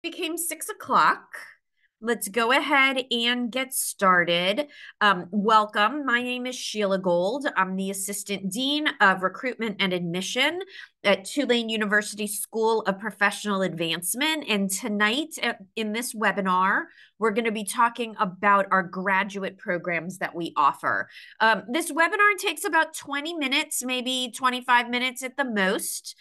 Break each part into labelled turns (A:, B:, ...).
A: Became 6 o'clock. Let's go ahead and get started. Welcome. My name is Sheila Gold. I'm the Assistant Dean of Recruitment and Admission at Tulane University School of Professional Advancement. And tonight in this webinar, we're going to be talking about our graduate programs that we offer. This webinar takes about 20 minutes, maybe 25 minutes at the most.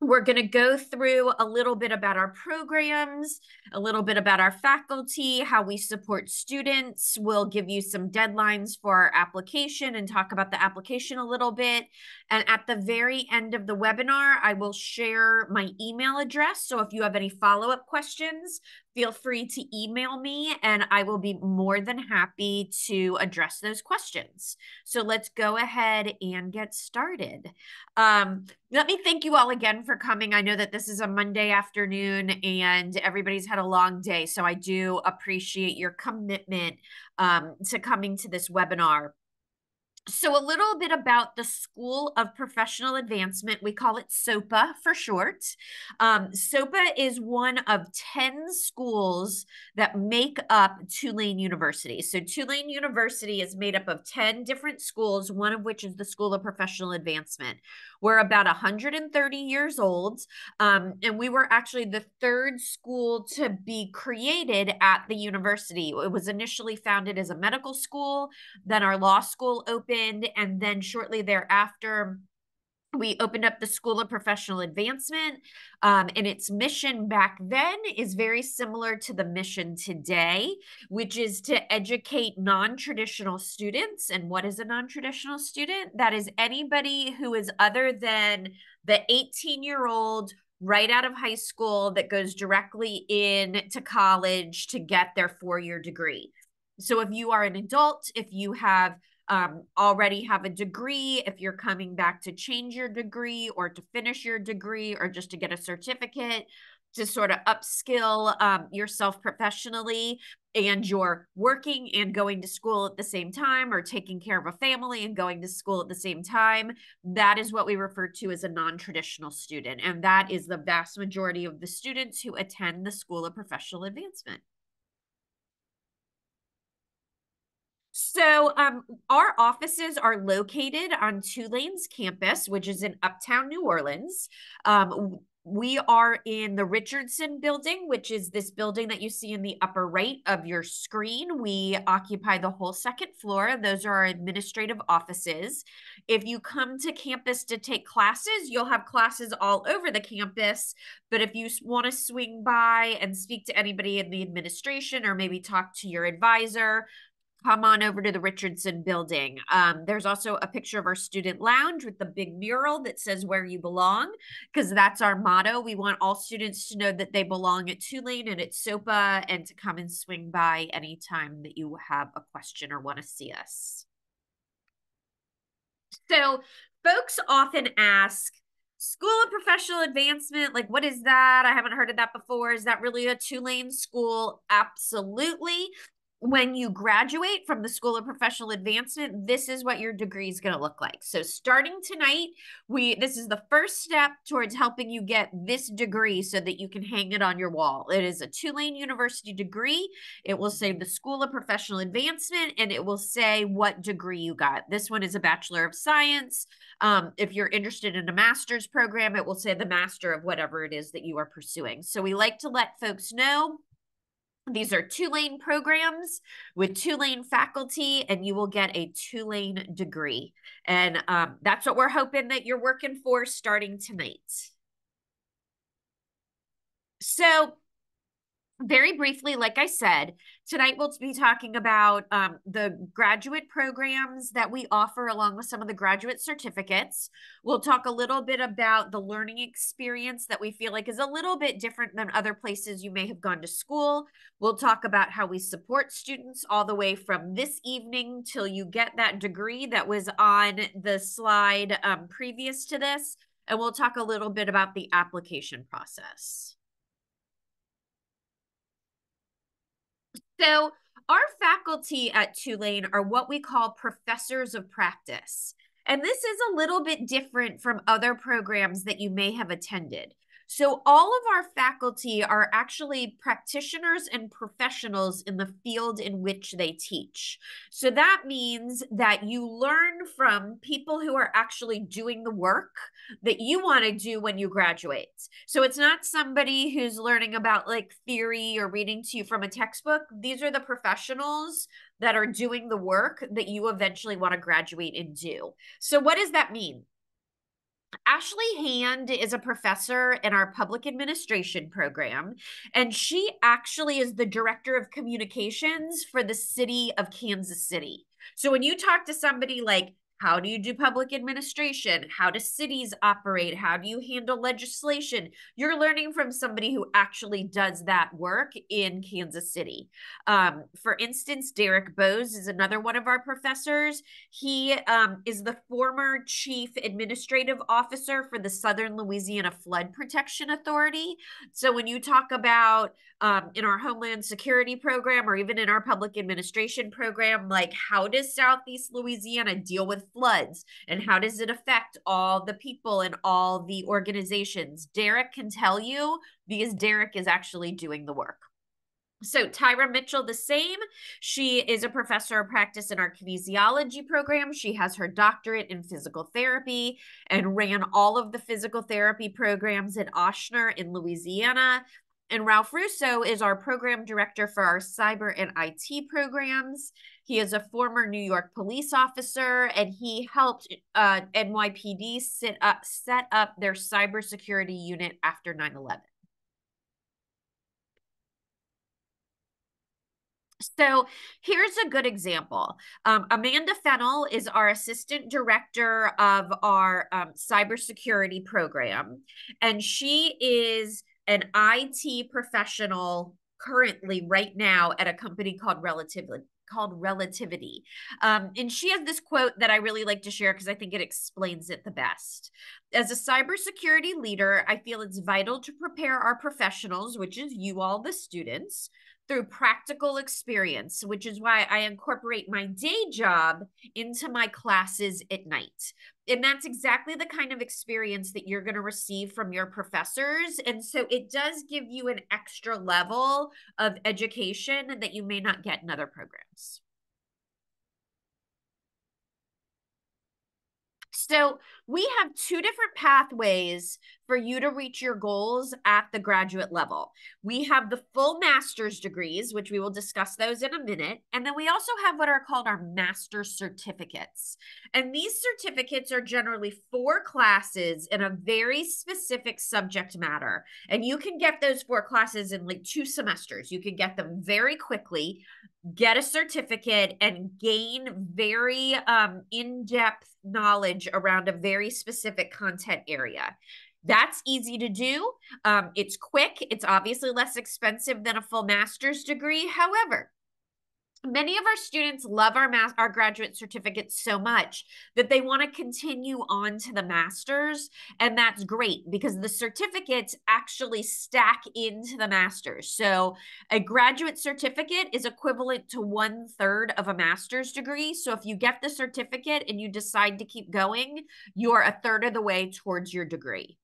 A: We're going to go through a little bit about our programs, a little bit about our faculty, how we support students. We'll give you some deadlines for our application and talk about the application a little bit. And at the very end of the webinar, I will share my email address. So if you have any follow-up questions, feel free to email me and I will be more than happy to address those questions. So let's go ahead and get started. Let me thank you all again for coming. I know that this is a Monday afternoon and everybody's had a long day, so I do appreciate your commitment to coming to this webinar. So a little bit about the School of Professional Advancement. We call it SoPA for short. SoPA is one of 10 schools that make up Tulane University. So Tulane University is made up of 10 different schools, one of which is the School of Professional Advancement. We're about 130 years old, and we were actually the third school to be created at the university. It was initially founded as a medical school, then our law school opened, and then shortly thereafter, we opened up the School of Professional Advancement, and its mission back then is very similar to the mission today, which is to educate non-traditional students. And what is a non-traditional student? That is anybody who is other than the 18-year-old right out of high school that goes directly into college to get their four-year degree. So if you are an adult, if you have already have a degree, if you're coming back to change your degree or to finish your degree or just to get a certificate to sort of upskill yourself professionally, and you're working and going to school at the same time or taking care of a family and going to school at the same time, that is what we refer to as a non-traditional student. And that is the vast majority of the students who attend the School of Professional Advancement. So our offices are located on Tulane's campus, which is in Uptown New Orleans. We are in the Richardson building, which is this building that you see in the upper right of your screen. We occupy the whole second floor. Those are our administrative offices. If you come to campus to take classes, you'll have classes all over the campus. But if you want to swing by and speak to anybody in the administration or maybe talk to your advisor, come on over to the Richardson building. There's also a picture of our student lounge with the big mural that says where you belong, because that's our motto. We want all students to know that they belong at Tulane and at SoPA, and to come and swing by anytime that you have a question or want to see us. So folks often ask, School of Professional Advancement, like, what is that? I haven't heard of that before. Is that really a Tulane school? Absolutely. When you graduate from the School of Professional Advancement, this is what your degree is going to look like. So starting tonight, this is the first step towards helping you get this degree so that you can hang it on your wall. It is a Tulane University degree. It will say the School of Professional Advancement, and it will say what degree you got. This one is a Bachelor of Science. If you're interested in a master's program, it will say the master of whatever it is that you are pursuing. So we like to let folks know these are Tulane programs with Tulane faculty, and you will get a Tulane degree. And that's what we're hoping that you're working for starting tonight. So very briefly, like I said, tonight we'll be talking about the graduate programs that we offer along with some of the graduate certificates. We'll talk a little bit about the learning experience that we feel like is a little bit different than other places you may have gone to school. We'll talk about how we support students all the way from this evening till you get that degree that was on the slide previous to this. And we'll talk a little bit about the application process. So our faculty at Tulane are what we call professors of practice. And this is a little bit different from other programs that you may have attended. So all of our faculty are actually practitioners and professionals in the field in which they teach. So that means that you learn from people who are actually doing the work that you want to do when you graduate. So it's not somebody who's learning about like theory or reading to you from a textbook. These are the professionals that are doing the work that you eventually want to graduate and do. So what does that mean? Ashley Hand is a professor in our public administration program, and she actually is the director of communications for the city of Kansas City. So when you talk to somebody like, how do you do public administration? How do cities operate? How do you handle legislation? You're learning from somebody who actually does that work in Kansas City. For instance, Derek Bose is another one of our professors. He is the former chief administrative officer for the Southern Louisiana Flood Protection Authority. So when you talk about in our Homeland Security program or even in our public administration program, like how does Southeast Louisiana deal with floods and how does it affect all the people and all the organizations? Derek can tell you because Derek is actually doing the work. So Tyra Mitchell, the same. She is a professor of practice in our kinesiology program. She has her doctorate in physical therapy and ran all of the physical therapy programs at Ochsner in Louisiana. And Ralph Russo is our program director for our cyber and IT programs. He is a former New York police officer, and he helped NYPD set up their cybersecurity unit after 9/11. So here's a good example. Amanda Fennell is our assistant director of our cybersecurity program, and she is an IT professional currently right now at a company called Relativity. And she has this quote that I really like to share because I think it explains it the best. As a cybersecurity leader, I feel it's vital to prepare our professionals, which is you all, the students, through practical experience, which is why I incorporate my day job into my classes at night. And that's exactly the kind of experience that you're going to receive from your professors. And so it does give you an extra level of education that you may not get in other programs. So we have two different pathways for you to reach your goals at the graduate level. We have the full master's degrees, which we will discuss those in a minute. And then we also have what are called our master's certificates. And these certificates are generally 4 classes in a very specific subject matter. And you can get those 4 classes in like 2 semesters. You can get them very quickly, get a certificate, and gain very in-depth knowledge around a very specific content area. That's easy to do. It's quick. It's obviously less expensive than a full master's degree. However, many of our students love our graduate certificates so much that they want to continue on to the master's. And that's great because the certificates actually stack into the master's. So a graduate certificate is equivalent to 1/3 of a master's degree. So if you get the certificate and you decide to keep going, you're 1/3 of the way towards your degree.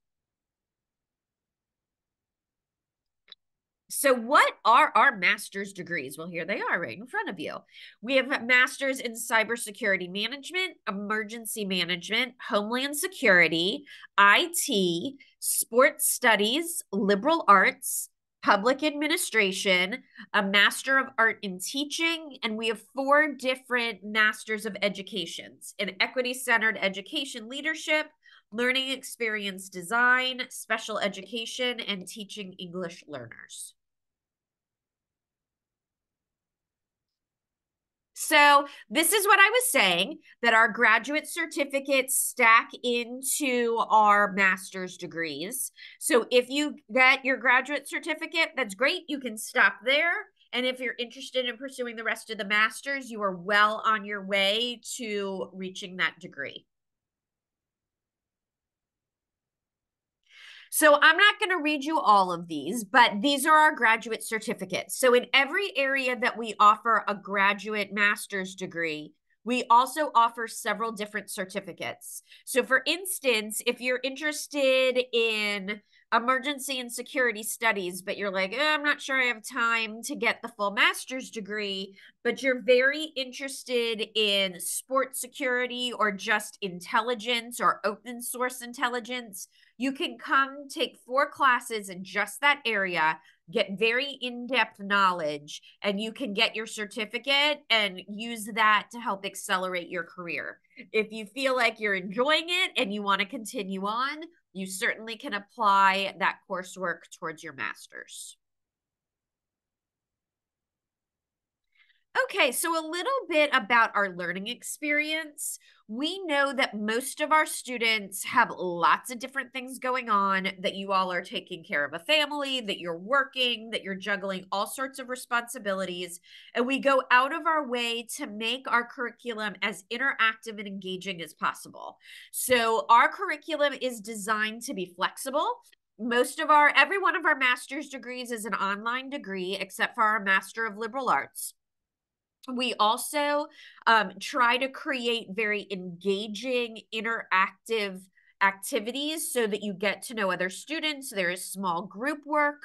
A: So what are our master's degrees? Well, here they are right in front of you. We have a master's in cybersecurity management, emergency management, homeland security, IT, sports studies, liberal arts, public administration, a master of art in teaching, and we have 4 different masters of educations in equity-centered education leadership, learning experience design, special education, and teaching English learners. So this is what I was saying, that our graduate certificates stack into our master's degrees. So if you get your graduate certificate, that's great. You can stop there. And if you're interested in pursuing the rest of the master's, you are well on your way to reaching that degree. So I'm not going to read you all of these, but these are our graduate certificates. So in every area that we offer a graduate master's degree, we also offer several different certificates. So for instance, if you're interested in emergency and security studies, but you're like, I'm not sure I have time to get the full master's degree, but you're very interested in sports security or just intelligence or open source intelligence, you can come take 4 classes in just that area, get very in-depth knowledge, and you can get your certificate and use that to help accelerate your career. If you feel like you're enjoying it and you want to continue on, you certainly can apply that coursework towards your master's. Okay, so a little bit about our learning experience. We know that most of our students have lots of different things going on, that you all are taking care of a family, that you're working, that you're juggling all sorts of responsibilities. And we go out of our way to make our curriculum as interactive and engaging as possible. So our curriculum is designed to be flexible. Every one of our master's degrees is an online degree, except for our Master of Liberal Arts. We also try to create very engaging, interactive activities so that you get to know other students. There is small group work.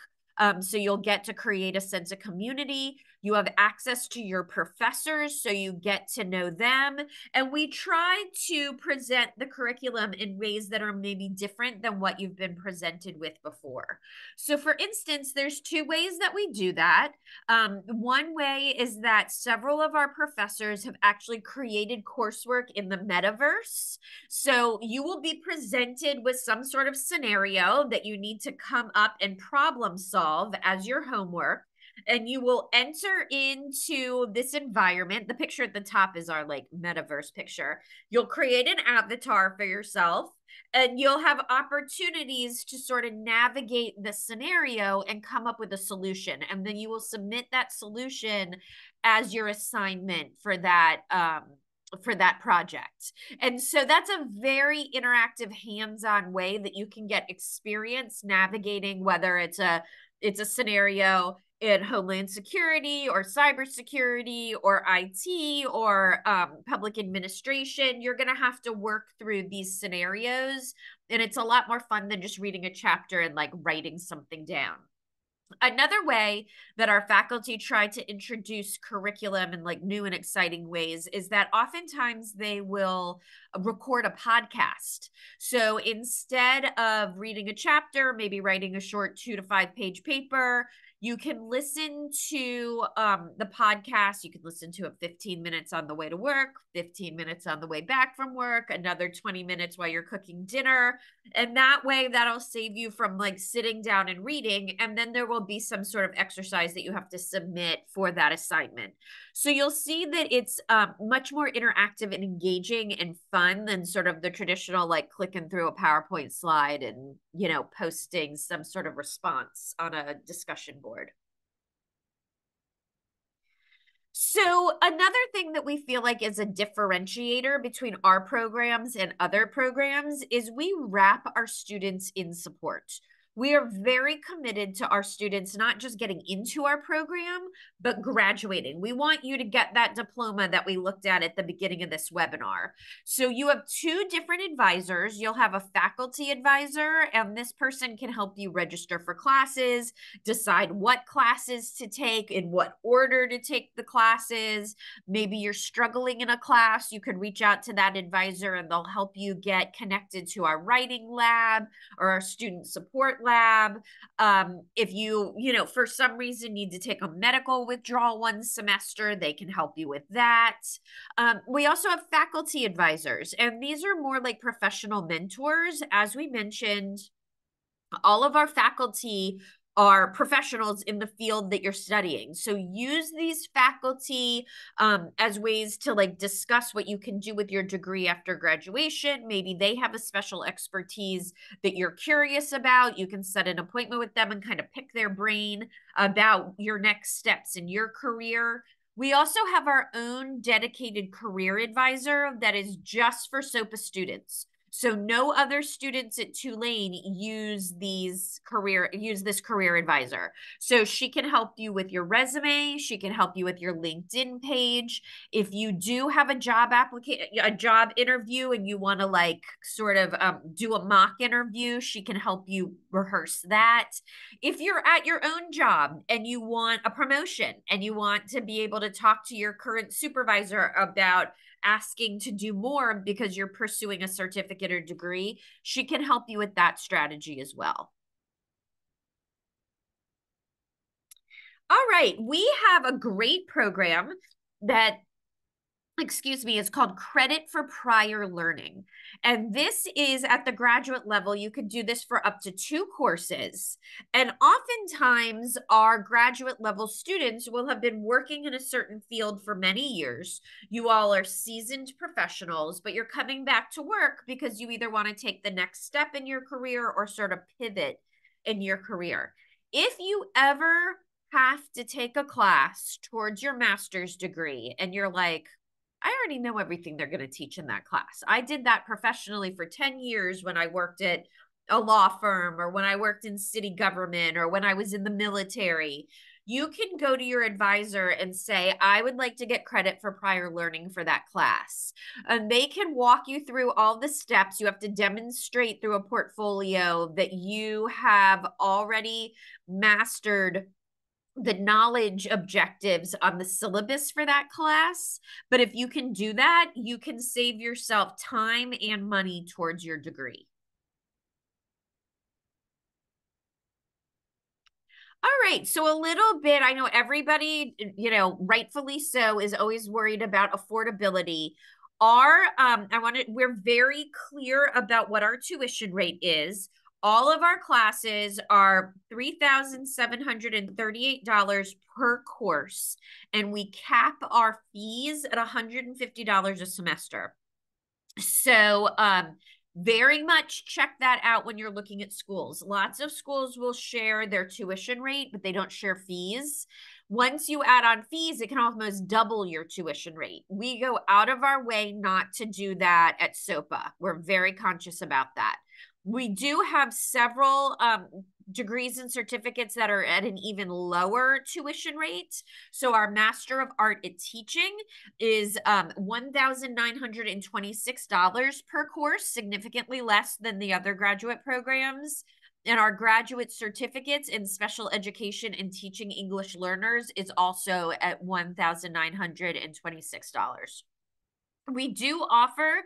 A: So you'll get to create a sense of community. You have access to your professors, so you get to know them. And we try to present the curriculum in ways that are maybe different than what you've been presented with before. So for instance, there's 2 ways that we do that. One way is that several of our professors have actually created coursework in the metaverse. So you will be presented with some sort of scenario that you need to come up and problem solve as your homework. And you will enter into this environment. The picture at the top is our like metaverse picture. You'll create an avatar for yourself, and you'll have opportunities to sort of navigate the scenario and come up with a solution. And then you will submit that solution as your assignment for that project. And so that's a very interactive, hands-on way that you can get experience navigating, whether it's a scenario in Homeland Security or cybersecurity or IT or public administration. You're going to have to work through these scenarios, and it's a lot more fun than just reading a chapter and like writing something down. Another way that our faculty try to introduce curriculum in like new and exciting ways is that oftentimes they will record a podcast. So instead of reading a chapter, maybe writing a short 2 to 5 page paper, you can listen to the podcast. You can listen to it 15 minutes on the way to work, 15 minutes on the way back from work, another 20 minutes while you're cooking dinner. And that way, that'll save you from like sitting down and reading. And then there will be some sort of exercise that you have to submit for that assignment. So you'll see that it's much more interactive and engaging and fun than sort of the traditional like clicking through a PowerPoint slide and, posting some sort of response on a discussion board. So another thing that we feel like is a differentiator between our programs and other programs is we wrap our students in support. We are very committed to our students not just getting into our program, but graduating. We want you to get that diploma that we looked at the beginning of this webinar. So you have 2 different advisors. You'll have a faculty advisor, and this person can help you register for classes, decide what classes to take, in what order to take the classes. Maybe you're struggling in a class, you could reach out to that advisor and they'll help you get connected to our writing lab or our student support lab. If you, for some reason need to take a medical withdrawal one semester, they can help you with that. We also have faculty advisors, and these are more like professional mentors. As we mentioned, all of our faculty are professionals in the field that you're studying. So use these faculty as ways to like discuss what you can do with your degree after graduation. Maybe they have a special expertise that you're curious about. You can set an appointment with them and kind of pick their brain about your next steps in your career. We also have our own dedicated career advisor that is just for SoPA students. So no other students at Tulane use this career advisor. So she can help you with your resume, she can help you with your LinkedIn page. If you do have a job interview and you want to like sort of do a mock interview, she can help you rehearse that. If you're at your own job and you want a promotion and you want to be able to talk to your current supervisor about asking to do more because you're pursuing a certificate or degree, she can help you with that strategy as well. All right, we have a great program that, excuse me, is called Credit for Prior Learning. And this is at the graduate level. You could do this for up to 2 courses. And oftentimes, our graduate level students will have been working in a certain field for many years. You all are seasoned professionals, but you're coming back to work because you either want to take the next step in your career or sort of pivot in your career. If you ever have to take a class towards your master's degree and you're like, I already know everything they're going to teach in that class. I did that professionally for 10 years when I worked at a law firm or when I worked in city government or when I was in the military. You can go to your advisor and say, I would like to get credit for prior learning for that class. And they can walk you through all the steps. You have to demonstrate through a portfolio that you have already mastered the knowledge objectives on the syllabus for that class. But if you can do that, you can save yourself time and money towards your degree. All right. So a little bit, I know everybody, rightfully so, is always worried about affordability. We're very clear about what our tuition rate is. All of our classes are $3,738 per course, and we cap our fees at $150 a semester. So, very much check that out when you're looking at schools. Lots of schools will share their tuition rate, but they don't share fees. Once you add on fees, it can almost double your tuition rate. We go out of our way not to do that at SoPA. We're very conscious about that. We do have several degrees and certificates that are at an even lower tuition rate. So our Master of Art at Teaching is $1,926 per course, significantly less than the other graduate programs. And our graduate certificates in special education and teaching English learners is also at $1,926. We do offer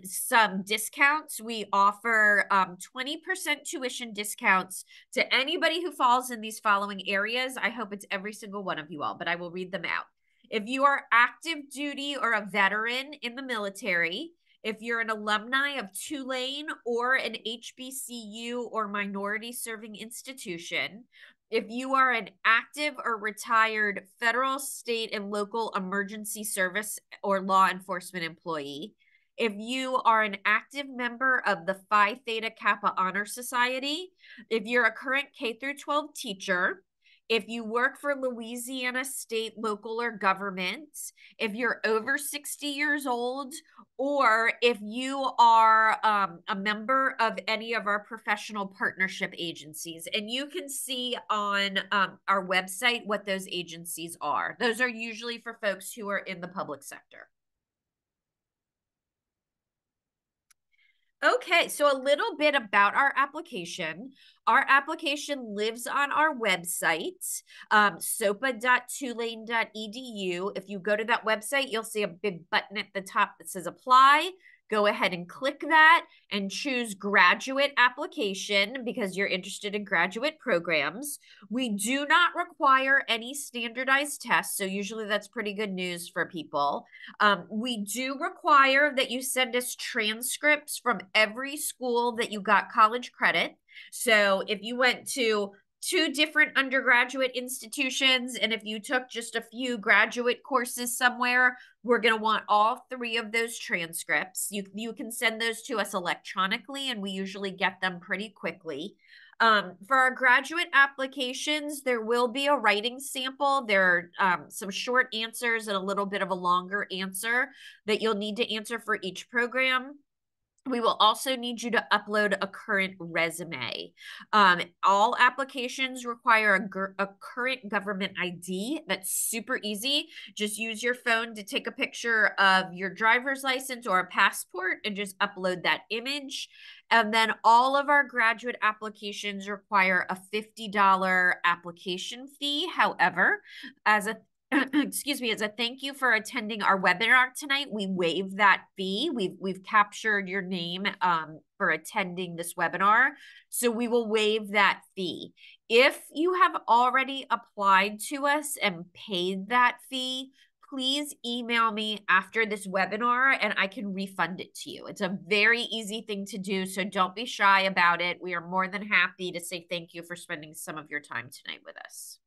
A: some discounts. We offer 20% tuition discounts to anybody who falls in these following areas. I hope it's every single one of you all, but I will read them out. If you are active duty or a veteran in the military, if you're an alumni of Tulane or an HBCU or minority serving institution, if you are an active or retired federal, state, and local emergency service or law enforcement employee, if you are an active member of the Phi Theta Kappa Honor Society, if you're a current K through 12 teacher, if you work for Louisiana state, local, or government, if you're over 60 years old, or if you are a member of any of our professional partnership agencies. And you can see on our website what those agencies are. Those are usually for folks who are in the public sector. Okay, so a little bit about our application. Our application lives on our website, sopa.tulane.edu. If you go to that website, you'll see a big button at the top that says apply. Go ahead and click that and choose graduate application because you're interested in graduate programs. We do not require any standardized tests, so usually that's pretty good news for people. We do require that you send us transcripts from every school that you got college credit. So if you went to 2 different undergraduate institutions, and if you took just a few graduate courses somewhere, we're going to want all 3 of those transcripts. You can send those to us electronically, and we usually get them pretty quickly. For our graduate applications, there will be a writing sample. There are some short answers and a little bit of a longer answer that you'll need to answer for each program. We will also need you to upload a current resume. All applications require a current government ID. That's super easy. Just use your phone to take a picture of your driver's license or a passport and just upload that image. And then all of our graduate applications require a $50 application fee. However, as a excuse me, as a thank you for attending our webinar tonight, we waive that fee. We've captured your name for attending this webinar, so we will waive that fee. If you have already applied to us and paid that fee, please email me after this webinar and I can refund it to you. It's a very easy thing to do, so don't be shy about it. We are more than happy to say thank you for spending some of your time tonight with us.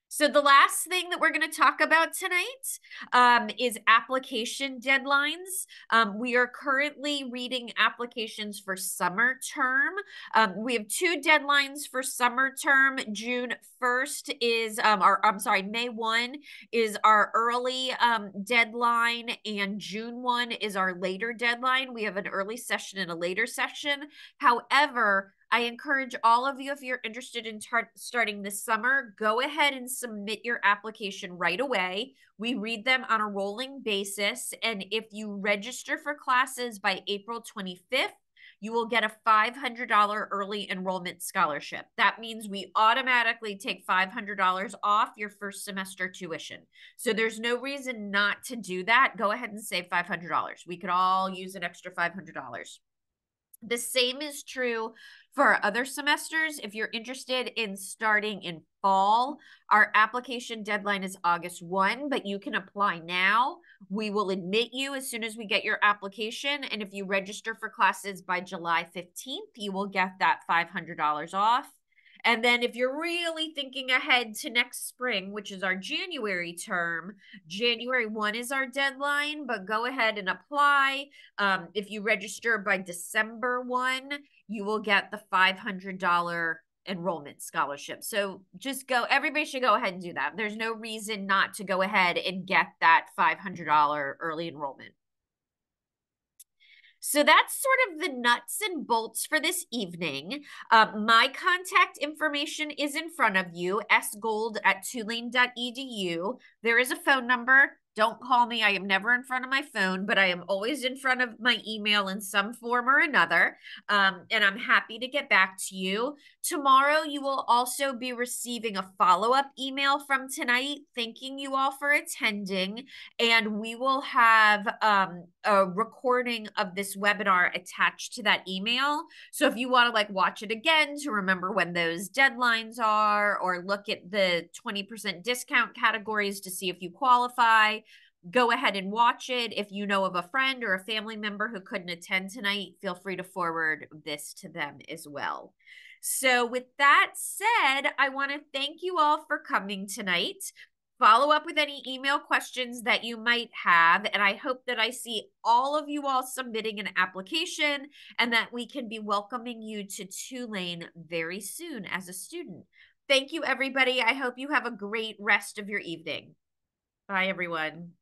A: So the last thing that we're going to talk about tonight is application deadlines. We are currently reading applications for summer term. We have two deadlines for summer term. June 1st is May 1 is our early deadline, and June 1 is our later deadline. We have an early session and a later session. However, I encourage all of you, if you're interested in starting this summer, go ahead and submit your application right away. We read them on a rolling basis. And if you register for classes by April 25th, you will get a $500 early enrollment scholarship. That means we automatically take $500 off your first semester tuition. So there's no reason not to do that. Go ahead and save $500. We could all use an extra $500. The same is true for our other semesters. If you're interested in starting in fall, our application deadline is August 1, but you can apply now. We will admit you as soon as we get your application. And if you register for classes by July 15th, you will get that $500 off. And then if you're really thinking ahead to next spring, which is our January term, January 1 is our deadline, but go ahead and apply. If you register by December 1, you will get the $500 enrollment scholarship. So just everybody should go ahead and do that. There's no reason not to go ahead and get that $500 early enrollment. So that's sort of the nuts and bolts for this evening. My contact information is in front of you, sgold@tulane.edu. There is a phone number. Don't call me. I am never in front of my phone, but I am always in front of my email in some form or another. And I'm happy to get back to you. Tomorrow, you will also be receiving a follow-up email from tonight, thanking you all for attending. And we will have a recording of this webinar attached to that email. So if you want to watch it again to remember when those deadlines are, or look at the 20% discount categories to see if you qualify, go ahead and watch it. If you know of a friend or a family member who couldn't attend tonight, feel free to forward this to them as well. So with that said, I want to thank you all for coming tonight. Follow up with any email questions that you might have, and I hope that I see all of you all submitting an application and that we can be welcoming you to Tulane very soon as a student. Thank you, everybody. I hope you have a great rest of your evening. Bye, everyone.